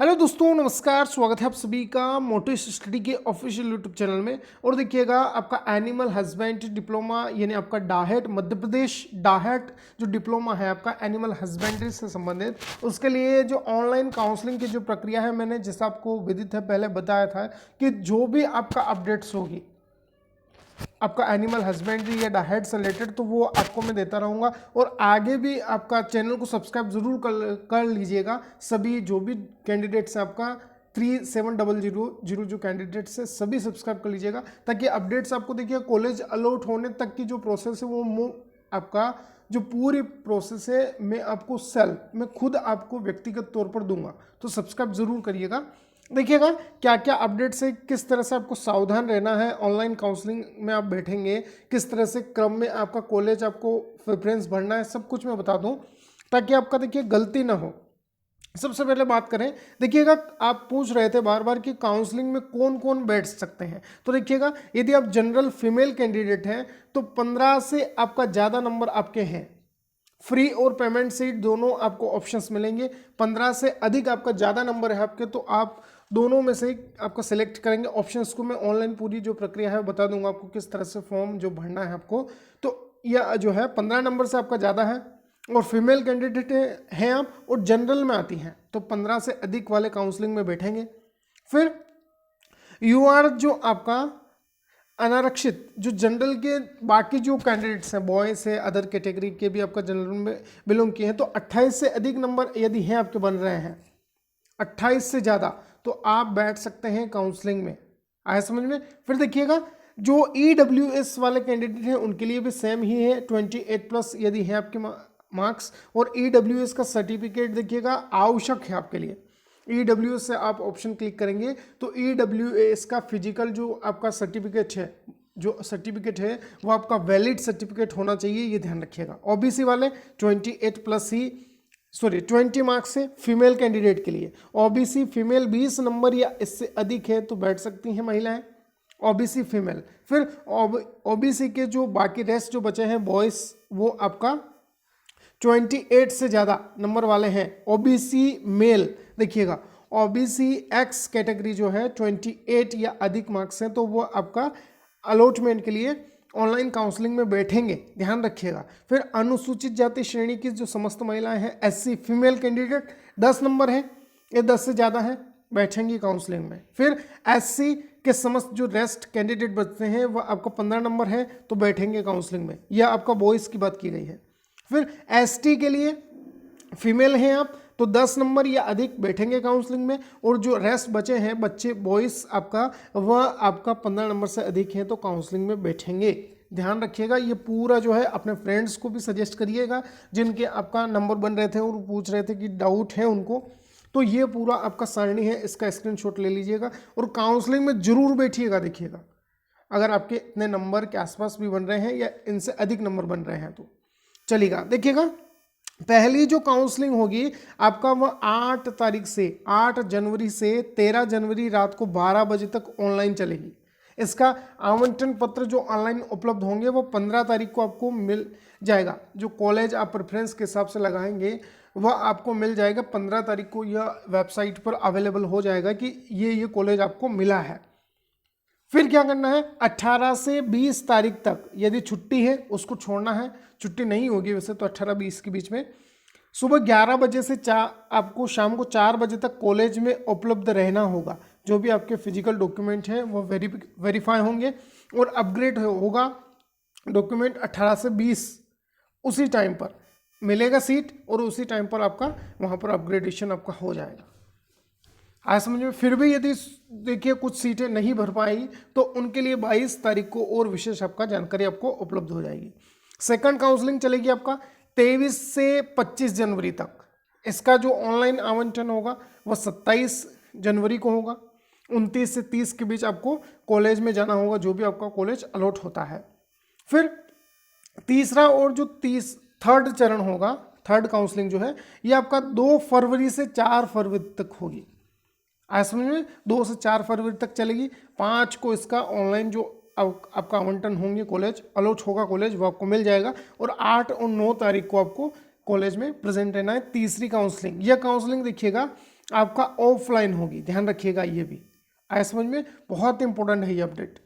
Hello दोस्तों, नमस्कार। स्वागत है आप सभी का मोटिवेशन स्टडी के ऑफिशियल यूट्यूब चैनल में। और देखिएगा, आपका एनिमल हस्बेंड्री डिप्लोमा यानी आपका डाहेट मध्य प्रदेश डाहेट जो डिप्लोमा है आपका एनिमल हस्बेंड्री से संबंधित, उसके लिए जो ऑनलाइन काउंसलिंग की जो प्रक्रिया है, मैंने जैसा आपको विदित है पहले बताया था कि जो भी आपका अपडेट्स होगी आपका एनिमल हस्बेंड्री या डाइट से रिलेटेड, तो वो आपको मैं देता रहूँगा। और आगे भी आपका चैनल को सब्सक्राइब जरूर कर लीजिएगा। सभी जो भी कैंडिडेट्स हैं आपका 3700 जो कैंडिडेट्स है सभी सब्सक्राइब कर लीजिएगा, ताकि अपडेट्स आपको देखिए कॉलेज अलॉट होने तक की जो प्रोसेस है वो आपका जो पूरी प्रोसेस है मैं खुद आपको व्यक्तिगत तौर पर दूंगा। तो सब्सक्राइब जरूर करिएगा। देखिएगा क्या क्या अपडेट्स है, किस तरह से आपको सावधान रहना है ऑनलाइन काउंसलिंग में आप बैठेंगे, किस तरह से क्रम में आपका कॉलेज आपको प्रेफरेंस भरना है, सब कुछ मैं बता दूं ताकि आपका देखिए गलती ना हो। सबसे पहले बात करें, देखिएगा आप पूछ रहे थे बार बार कि काउंसलिंग में कौन कौन बैठ सकते हैं। तो देखिएगा, यदि आप जनरल फीमेल कैंडिडेट हैं तो 15 से आपका ज़्यादा नंबर आपके हैं। फ्री और पेमेंट सीट दोनों आपको ऑप्शंस मिलेंगे। 15 से अधिक आपका ज़्यादा नंबर है आपके, तो आप दोनों में से आपका सिलेक्ट करेंगे। ऑप्शंस को मैं ऑनलाइन पूरी जो प्रक्रिया है बता दूंगा आपको, किस तरह से फॉर्म जो भरना है आपको। तो यह जो है 15 नंबर से आपका ज़्यादा है और फीमेल कैंडिडेट हैं आप और जनरल में आती हैं, तो 15 से अधिक वाले काउंसलिंग में बैठेंगे। फिर यूआर जो आपका अनारक्षित, जो जनरल के बाकी जो कैंडिडेट्स हैं, बॉयज़ है, अदर कैटेगरी के भी आपका जनरल में बिलोंग किए हैं, तो 28 से अधिक नंबर यदि हैं आपके बन रहे हैं, 28 से ज़्यादा, तो आप बैठ सकते हैं काउंसलिंग में। आया समझ में। फिर देखिएगा, जो EWS वाले कैंडिडेट हैं उनके लिए भी सेम ही है, 28+ यदि है आपके मार्क्स। और EWS का सर्टिफिकेट देखिएगा आवश्यक है आपके लिए। EWS से आप ऑप्शन क्लिक करेंगे तो EWS का फिजिकल जो आपका सर्टिफिकेट है वो आपका वैलिड सर्टिफिकेट होना चाहिए, ये ध्यान रखिएगा। OBC वाले 28+ ही 20 मार्क्स से फीमेल कैंडिडेट के लिए। OBC फीमेल 20 नंबर या इससे अधिक है तो बैठ सकती हैं महिलाएं, OBC फीमेल। फिर OBC के जो बाकी रेस्ट जो बचे हैं बॉयज़, वो आपका 28 से ज़्यादा नंबर वाले हैं। OBC मेल देखिएगा, OBC X कैटेगरी जो है 28 या अधिक मार्क्स हैं, तो वो आपका अलॉटमेंट के लिए ऑनलाइन काउंसलिंग में बैठेंगे, ध्यान रखिएगा। फिर अनुसूचित जाति श्रेणी की जो समस्त महिलाएं हैं, SC फीमेल कैंडिडेट 10 नंबर है या 10 से ज़्यादा है, बैठेंगी काउंसलिंग में। फिर SC के समस्त जो रेस्ट कैंडिडेट बचते हैं वह आपका 15 नंबर है तो बैठेंगे काउंसलिंग में। यह आपका बॉयज़ की बात की गई है। फिर ST के लिए फीमेल हैं आप तो 10 नंबर या अधिक बैठेंगे काउंसलिंग में, और जो रेस्ट बचे हैं बच्चे बॉयज़ आपका, वह आपका 15 नंबर से अधिक हैं तो काउंसलिंग में बैठेंगे। ध्यान रखिएगा। ये पूरा जो है अपने फ्रेंड्स को भी सजेस्ट करिएगा जिनके आपका नंबर बन रहे थे और पूछ रहे थे कि डाउट है उनको, तो ये पूरा आपका सारणी है, इसका स्क्रीनशॉट ले लीजिएगा और काउंसलिंग में जरूर बैठिएगा। देखिएगा, अगर आपके इतने नंबर के आसपास भी बन रहे हैं या इनसे अधिक नंबर बन रहे हैं तो चलिएगा। देखिएगा, पहली जो काउंसलिंग होगी आपका वह 8 जनवरी से 13 जनवरी रात को 12 बजे तक ऑनलाइन चलेगी। इसका आमंत्रण पत्र जो ऑनलाइन उपलब्ध होंगे वो 15 तारीख को आपको मिल जाएगा। जो कॉलेज आप प्रेफरेंस के हिसाब से लगाएंगे वह आपको मिल जाएगा 15 तारीख को। यह वेबसाइट पर अवेलेबल हो जाएगा कि ये कॉलेज आपको मिला है। फिर क्या करना है, 18 से 20 तारीख तक यदि छुट्टी है उसको छोड़ना है। छुट्टी नहीं होगी वैसे तो 18-20 के बीच में, सुबह 11 बजे से आपको शाम को 4 बजे तक कॉलेज में उपलब्ध रहना होगा। जो भी आपके फिजिकल डॉक्यूमेंट हैं वो वेरीफाई होंगे और अपग्रेड होगा डॉक्यूमेंट। 18 से 20 उसी टाइम पर मिलेगा सीट और उसी टाइम पर आपका वहाँ पर अपग्रेडेशन आपका हो जाएगा। आज समझ में। फिर भी यदि देखिए कुछ सीटें नहीं भर पाई तो उनके लिए 22 तारीख को और विशेष आपका जानकारी आपको उपलब्ध हो जाएगी। सेकंड काउंसलिंग चलेगी आपका 23 से 25 जनवरी तक। इसका जो ऑनलाइन आवंटन होगा वह 27 जनवरी को होगा। 29 से 30 के बीच आपको कॉलेज में जाना होगा, जो भी आपका कॉलेज अलॉट होता है। फिर तीसरा और जो थर्ड चरण होगा, थर्ड काउंसलिंग जो है ये आपका 2 फरवरी से 4 फरवरी तक होगी। आज समझ में, 2 से 4 फरवरी तक चलेगी। 5 को इसका ऑनलाइन जो आपका आवंटन होंगे, कॉलेज अलॉट होगा कॉलेज, वो आपको मिल जाएगा। और 8 और 9 तारीख को आपको कॉलेज में प्रेजेंट रहना है। तीसरी काउंसलिंग, यह काउंसलिंग देखिएगा आपका ऑफलाइन होगी, ध्यान रखिएगा। ये भी आया समझ में, बहुत इंपॉर्टेंट है ये अपडेट।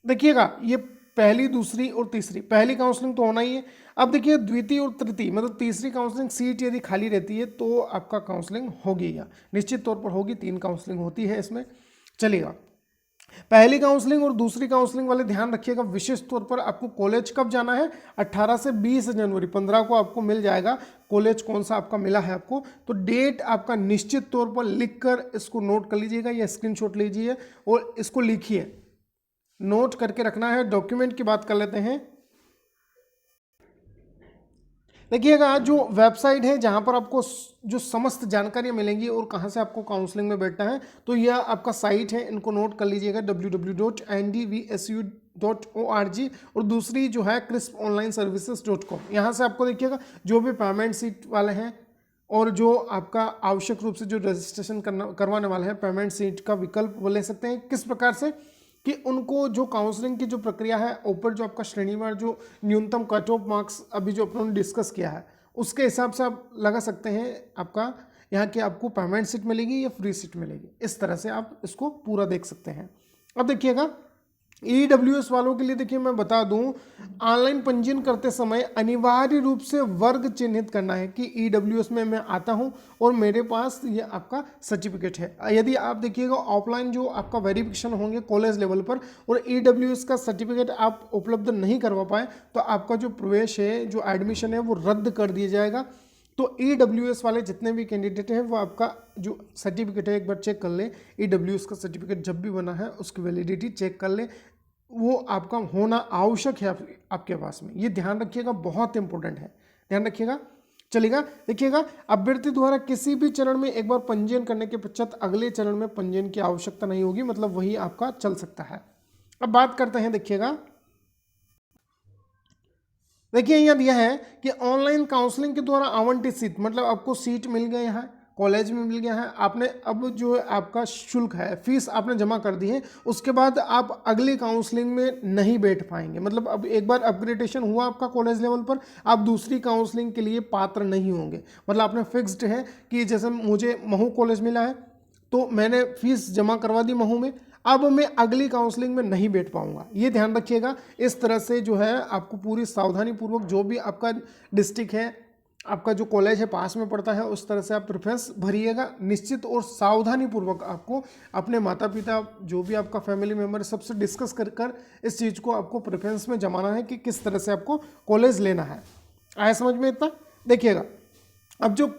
देखिएगा ये पहली, दूसरी और तीसरी, पहली काउंसलिंग तो होना ही है। अब देखिए द्वितीय और तृतीय मतलब तीसरी काउंसलिंग सीट यदि खाली रहती है तो आपका काउंसलिंग होगी या निश्चित तौर पर होगी। 3 काउंसलिंग होती है इसमें। चलिएगा, पहली काउंसलिंग और दूसरी काउंसलिंग वाले ध्यान रखिएगा, विशेष तौर पर आपको कॉलेज कब जाना है, 18 से 20 जनवरी, 15 को आपको मिल जाएगा कॉलेज कौन सा आपका मिला है आपको। तो डेट आपका निश्चित तौर पर लिखकर इसको नोट कर लीजिएगा या स्क्रीनशॉट लीजिए और इसको लिखिए, नोट करके रखना है। डॉक्यूमेंट की बात कर लेते हैं। देखिएगा जो वेबसाइट है जहां पर आपको जो समस्त जानकारियां मिलेंगी और कहां से आपको काउंसलिंग में बैठना है, तो यह आपका साइट है, इनको नोट कर लीजिएगा, www.ndvsu.org। और दूसरी जो है crisponlineservices.com। यहाँ से आपको देखिएगा जो भी पेमेंट सीट वाले हैं और जो आपका आवश्यक रूप से जो रजिस्ट्रेशन करवाने वाले हैं, पेमेंट सीट का विकल्प वो ले सकते हैं। किस प्रकार से कि उनको जो काउंसलिंग की जो प्रक्रिया है, ऊपर जो आपका श्रेणीवार जो न्यूनतम कट ऑफ मार्क्स अभी जो अपनों ने डिस्कस किया है, उसके हिसाब से आप लगा सकते हैं आपका यहाँ की आपको पेमेंट सीट मिलेगी या फ्री सीट मिलेगी। इस तरह से आप इसको पूरा देख सकते हैं। अब देखिएगा EWS वालों के लिए देखिए मैं बता दूं, ऑनलाइन पंजीयन करते समय अनिवार्य रूप से वर्ग चिन्हित करना है कि EWS में मैं आता हूं और मेरे पास ये आपका सर्टिफिकेट है। यदि आप देखिएगा ऑफलाइन जो आपका वेरिफिकेशन होंगे कॉलेज लेवल पर और EWS का सर्टिफिकेट आप उपलब्ध नहीं करवा पाए तो आपका जो प्रवेश है, जो एडमिशन है वो रद्द कर दिया जाएगा। तो EWS वाले जितने भी कैंडिडेट हैं वो आपका जो सर्टिफिकेट है एक बार चेक कर ले। EWS का सर्टिफिकेट जब भी बना है उसकी वैलिडिटी चेक कर ले, वो आपका होना आवश्यक है आपके पास में। ये ध्यान रखिएगा, बहुत इंपॉर्टेंट है, ध्यान रखिएगा। चलेगा, देखिएगा अभ्यर्थी द्वारा किसी भी चरण में एक बार पंजीयन करने के पश्चात अगले चरण में पंजीयन की आवश्यकता नहीं होगी, मतलब वही आपका चल सकता है। अब बात करते हैं, देखिएगा देखिए यहाँ दिया है कि ऑनलाइन काउंसलिंग के द्वारा आवंटित सीट, मतलब आपको सीट मिल गई है, कॉलेज में मिल गया है, आपने अब जो है आपका शुल्क है, फीस आपने जमा कर दी है, उसके बाद आप अगली काउंसलिंग में नहीं बैठ पाएंगे। मतलब अब एक बार अपग्रेडेशन हुआ आपका कॉलेज लेवल पर, आप दूसरी काउंसलिंग के लिए पात्र नहीं होंगे। मतलब आपने फिक्स्ड है कि जैसे मुझे महू कॉलेज मिला है तो मैंने फीस जमा करवा दी महू में, अब मैं अगली काउंसलिंग में नहीं बैठ पाऊंगा। ये ध्यान रखिएगा। इस तरह से जो है आपको पूरी सावधानी पूर्वक, जो भी आपका डिस्ट्रिक्ट है, आपका जो कॉलेज है पास में पड़ता है, उस तरह से आप प्रेफरेंस भरिएगा। निश्चित और सावधानी पूर्वक आपको अपने माता पिता, जो भी आपका फैमिली मेम्बर, सबसे डिस्कस कर इस चीज़ को आपको प्रेफरेंस में जमाना है कि किस तरह से आपको कॉलेज लेना है। आया समझ में इतना? देखिएगा अब जो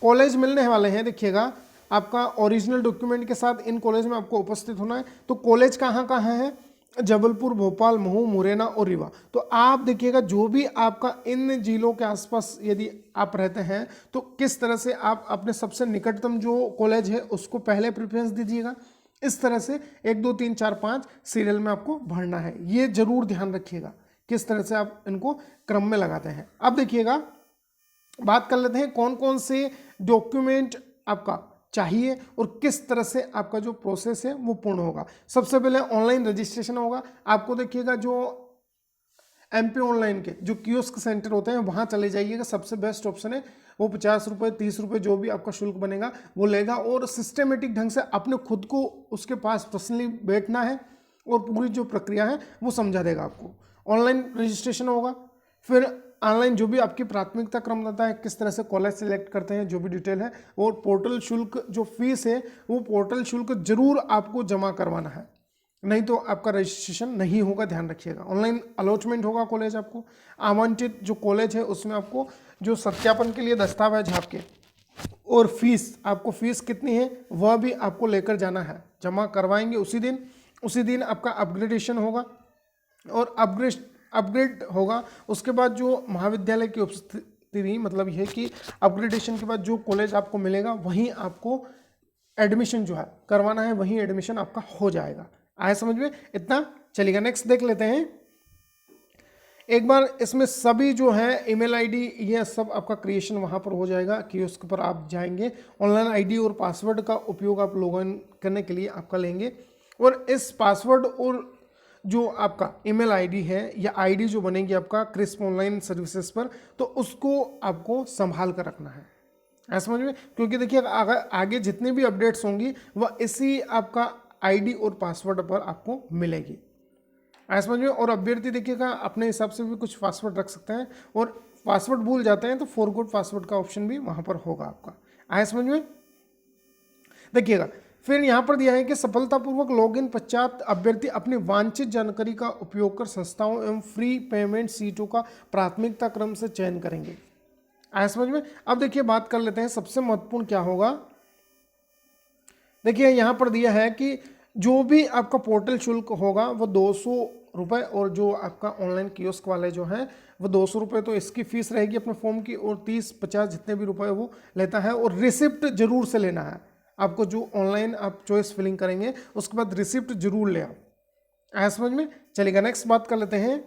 कॉलेज मिलने वाले हैं, देखिएगा आपका ओरिजिनल डॉक्यूमेंट के साथ इन कॉलेज में आपको उपस्थित होना है। तो कॉलेज कहाँ कहाँ है? जबलपुर, भोपाल, महू, मुरैना और रीवा। तो आप देखिएगा जो भी आपका इन जिलों के आसपास यदि आप रहते हैं तो किस तरह से आप अपने सबसे निकटतम जो कॉलेज है उसको पहले प्रेफरेंस दीजिएगा। इस तरह से 1 2 3 4 5 सीरियल में आपको भरना है। ये जरूर ध्यान रखिएगा किस तरह से आप इनको क्रम में लगाते हैं। अब देखिएगा बात कर लेते हैं कौन कौन से डॉक्यूमेंट आपका चाहिए और किस तरह से आपका जो प्रोसेस है वो पूर्ण होगा। सबसे पहले ऑनलाइन रजिस्ट्रेशन होगा। आपको देखिएगा जो MP ऑनलाइन के जो कियोस्क सेंटर होते हैं वहाँ चले जाइएगा, सबसे बेस्ट ऑप्शन है। वो 50 रुपये 30 रुपये जो भी आपका शुल्क बनेगा वो लेगा और सिस्टमेटिक ढंग से अपने खुद को उसके पास पर्सनली बैठना है और पूरी जो प्रक्रिया है वो समझा देगा आपको। ऑनलाइन रजिस्ट्रेशन होगा, फिर ऑनलाइन जो भी आपकी प्राथमिकता क्रम रहता है, किस तरह से कॉलेज सेलेक्ट करते हैं, जो भी डिटेल है, और पोर्टल शुल्क जो फीस है वो पोर्टल शुल्क जरूर आपको जमा करवाना है, नहीं तो आपका रजिस्ट्रेशन नहीं होगा, ध्यान रखिएगा। ऑनलाइन अलॉटमेंट होगा कॉलेज आपको, आवंटित जो कॉलेज है उसमें आपको जो सत्यापन के लिए दस्तावेज आपके और फीस, आपको फीस कितनी है वह भी आपको लेकर जाना है, जमा करवाएंगे उसी दिन आपका अपग्रेडेशन होगा और अपग्रेड होगा। उसके बाद जो महाविद्यालय की उपस्थिति, मतलब यह कि अपग्रेडेशन के बाद जो कॉलेज आपको मिलेगा वहीं आपको एडमिशन जो है करवाना है, वहीं एडमिशन आपका हो जाएगा। आया समझ में इतना? चलिएगा नेक्स्ट देख लेते हैं। एक बार इसमें सभी जो है ईमेल आईडी ये सब आपका क्रिएशन वहाँ पर हो जाएगा, कियोस्क पर आप जाएंगे, ऑनलाइन आईडी और पासवर्ड का उपयोग आप लॉगिन करने के लिए आपका लेंगे और इस पासवर्ड और जो आपका ईमेल आईडी है या आईडी जो बनेगी आपका क्रिस्प ऑनलाइन सर्विसेज पर, तो उसको आपको संभाल कर रखना है। ऐसा समझ में, क्योंकि देखिए अगर आगे जितनी भी अपडेट्स होंगी वह इसी आपका आईडी और पासवर्ड पर आपको मिलेगी। ऐसा समझ में। और अभ्यर्थी देखिएगा अपने हिसाब से भी कुछ पासवर्ड रख सकते हैं, और पासवर्ड भूल जाते हैं तो फॉरगॉट पासवर्ड का ऑप्शन भी वहां पर होगा आपका। आया समझ में। देखिएगा फिर यहाँ पर दिया है कि सफलतापूर्वक लॉगिन पश्चात अभ्यर्थी अपनी वांछित जानकारी का उपयोग कर संस्थाओं एवं फ्री पेमेंट सीटों का प्राथमिकता क्रम से चयन करेंगे। आया समझ में। अब देखिए बात कर लेते हैं सबसे महत्वपूर्ण क्या होगा। देखिए यहाँ पर दिया है कि जो भी आपका पोर्टल शुल्क होगा वो 200 रुपये, और जो आपका ऑनलाइन कियोस्क वाले जो हैं वो 200 रुपये, तो इसकी फीस रहेगी अपने फॉर्म की, और 30-50 जितने भी रुपए वो लेता है। और रिसिप्ट जरूर से लेना है आपको, जो ऑनलाइन आप चॉइस फिलिंग करेंगे उसके बाद रिसिप्ट जरूर ले आओ। आया समझ में। चलिएगा नेक्स्ट बात कर लेते हैं।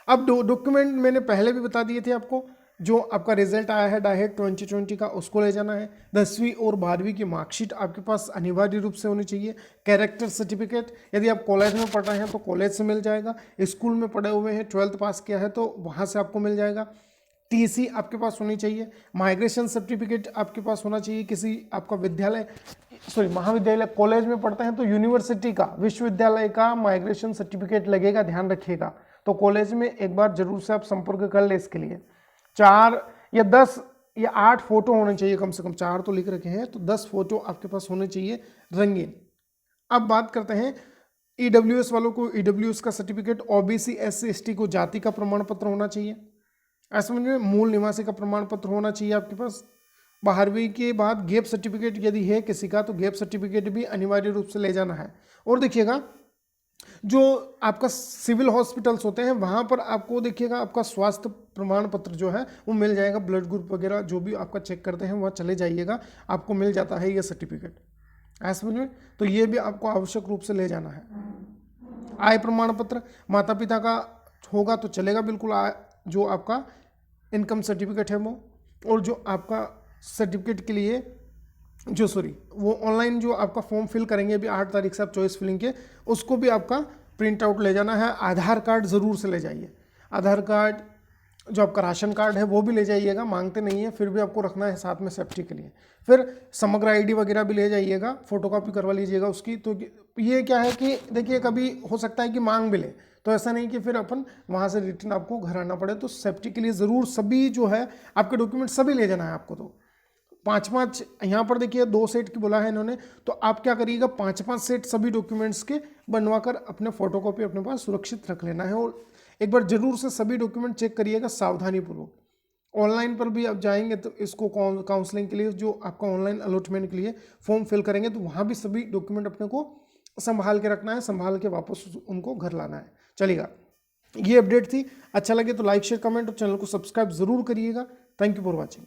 अब डॉक्यूमेंट मैंने पहले भी बता दिए थे आपको, जो आपका रिजल्ट आया है डाइट 2020 का उसको ले जाना है। 10वीं और 12वीं की मार्कशीट आपके पास अनिवार्य रूप से होनी चाहिए। कैरेक्टर सर्टिफिकेट, यदि आप कॉलेज में पढ़ रहे हैं तो कॉलेज से मिल जाएगा, स्कूल में पढ़े हुए हैं 12th पास किया है तो वहाँ से आपको मिल जाएगा। टीसी आपके पास होनी चाहिए। माइग्रेशन सर्टिफिकेट आपके पास होना चाहिए, किसी आपका विद्यालय महाविद्यालय कॉलेज में पढ़ते हैं तो यूनिवर्सिटी का, विश्वविद्यालय का माइग्रेशन सर्टिफिकेट लगेगा, ध्यान रखिएगा। तो कॉलेज में एक बार जरूर से आप संपर्क कर ले इसके लिए। 4 या 10 या 8 फोटो होने चाहिए कम से कम, 4 तो लिख रखे हैं तो 10 फोटो आपके पास होने चाहिए रंगीन। अब बात करते हैं ईडब्ल्यूएस वालों को, ईडब्ल्यूएस का सर्टिफिकेट, ओबीसी एससी एसटी को जाति का प्रमाण पत्र होना चाहिए। ऐसा समझ में। मूल निवासी का प्रमाण पत्र होना चाहिए आपके पास। 12वीं के बाद गैप सर्टिफिकेट यदि है किसी का तो गैप सर्टिफिकेट भी अनिवार्य रूप से ले जाना है। और देखिएगा जो आपका सिविल हॉस्पिटल्स होते हैं वहाँ पर आपको देखिएगा आपका स्वास्थ्य प्रमाण पत्र जो है वो मिल जाएगा, ब्लड ग्रुप वगैरह जो भी आपका चेक करते हैं वहाँ चले जाइएगा, आपको मिल जाता है ये सर्टिफिकेट। ऐसा समझ में। तो ये भी आपको आवश्यक रूप से ले जाना है। आय प्रमाण पत्र माता पिता का होगा तो चलेगा बिल्कुल, जो आपका इनकम सर्टिफिकेट है वो, और जो आपका सर्टिफिकेट के लिए वो ऑनलाइन जो आपका फॉर्म फिल करेंगे अभी 8 तारीख से आप चॉइस फिलिंग के, उसको भी आपका प्रिंट आउट ले जाना है। आधार कार्ड ज़रूर से ले जाइए। आधार कार्ड, जो आपका राशन कार्ड है वो भी ले जाइएगा, मांगते नहीं है फिर भी आपको रखना है साथ में सेफ्टी के लिए। फिर समग्र आईडी वगैरह भी ले जाइएगा, फोटोकॉपी करवा लीजिएगा उसकी। तो ये क्या है कि देखिए कभी हो सकता है कि मांग मिले, तो ऐसा नहीं कि फिर अपन वहाँ से रिटर्न आपको घर आना पड़े। तो सेफ्टी के लिए ज़रूर सभी जो है आपके डॉक्यूमेंट सभी ले जाना है आपको। तो 5-5 यहाँ पर देखिए 2 सेट की बोला है इन्होंने, तो आप क्या करिएगा 5-5 सेट सभी डॉक्यूमेंट्स के बनवा कर अपने फोटोकॉपी अपने पास सुरक्षित रख लेना है। और एक बार जरूर से सभी डॉक्यूमेंट चेक करिएगा सावधानीपूर्वक। ऑनलाइन पर भी आप जाएंगे तो इसको काउंसलिंग के लिए, जो आपका ऑनलाइन अलॉटमेंट के लिए फॉर्म फिल करेंगे तो वहाँ भी सभी डॉक्यूमेंट अपने को संभाल के रखना है, संभाल के वापस उनको घर लाना है। चलिएगा ये अपडेट थी। अच्छा लगे तो लाइक शेयर कमेंट और चैनल को सब्सक्राइब जरूर करिएगा। Thank you for watching.